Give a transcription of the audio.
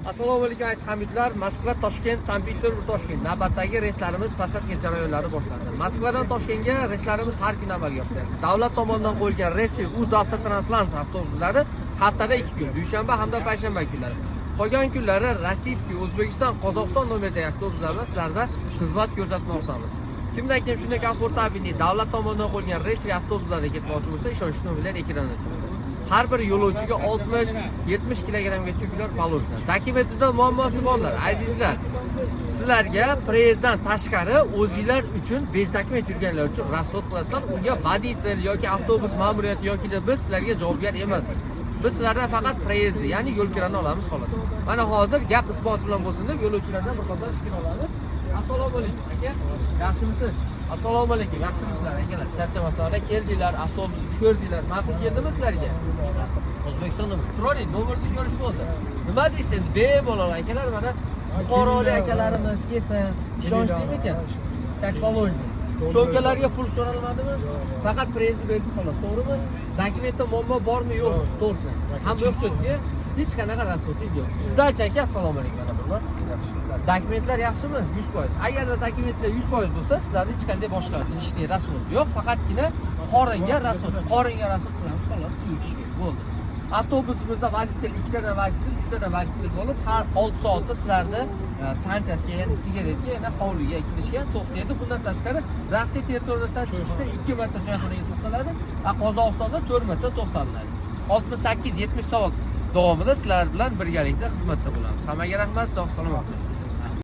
Assalomu alaykum aziz hamyurtlar. Moskva, Toshkent, Sankt-Peterburg, Toshkent. Navbatdagi reyslarimiz posадка jarayonlari boshlandi. Moskvadan Toshkentga reyslarimiz har kuni amalga oshiriladi. Davlat tomonidan qo'yilgan reysi UzAvtoTrans avtobuslari haftada 2 kun, dushanba hamda payshanba kunlari. Qolgan kunlari rossiyskiy, O'zbekiston, Qozog'iston nomerdagi avtobuslar bilan sizlarda xizmat ko'rsatmoqdamiz. Kimdan kim shunday komfortabilni davlat tomonidan qo'yilgan reys va avtobuslarda ketmoqchi bo'lsa, ishonchli nomerlar ekranda turibdi. Har bir yo'lovchiga 60-70 kilogrammgacha yuklar положено. Dokumentida muammosi borlar. Azizlar, sizlarga preyezddan tashqari o'zingizlar uchun bezdokument yurganlar uchun rasxod qilasizlar. Unga voditel yoki avtobus ma'muriyati yoki biz sizlarga javobgar emasmiz. Biz sizlardan faqat preyezdni, ya'ni yo'l kirani olamiz xolos. Mana hozir gap isbot bilan bo'lsin deb yo'lovchilardan bir qator fikr olamiz. Assalomu alaykum aka. Yaxshimisiz? Assalomu alaykum. Yaxshimisizlar akalar? Charchamasizlar, keldinglar, avtobusni ko'rdinglar. Ma'qul keldimi sizlarga? O'zbekistonda Troli nomerni ko'rish bo'ldi. Nima deysiz endi? Bemalol akalar, mana Buxorolik akalarimiz kelsa, ishonchlimi ekan? Tak положено. So'mkalarga pul so'ralmadimi? Faqat preyezdni bersiz xolos, to'g'rimi? Dokumentda muammo bormi, yo'q, to'g'risi. Ham yo'qki, hech qanaqa rasxodingiz yo'q. Sizdan aka, assalomu alaykum mana bular. Dokumentlar yaxshimi? 100%. Agarda dokumentlar 100% bo'lsa, sizlarda hech qanday boshqa ishni rasxod yo'q, faqatgina qoringa rasxod qilamiz xolos, suv ichishga. Bo'ldi. Avtobusimizda voditel, 2 ta voditel, 3 ta voditel bo'lib, har 6 soatda sizlarni sanchasiga, ya'ni sigaretga, yana hovliga kirishga to'xtaydi. Bundan tashqari, Rossiya territoriyasidan chiqishda 2 marta joyxonaga to'xtaladi va Qozog'istonda 4 marta to'xtatiladi. 68-70 soat davomida sizlar bilan birgalikda xizmatda bo'lamiz. Hammaga rahmat, sog' salomat bo'ling.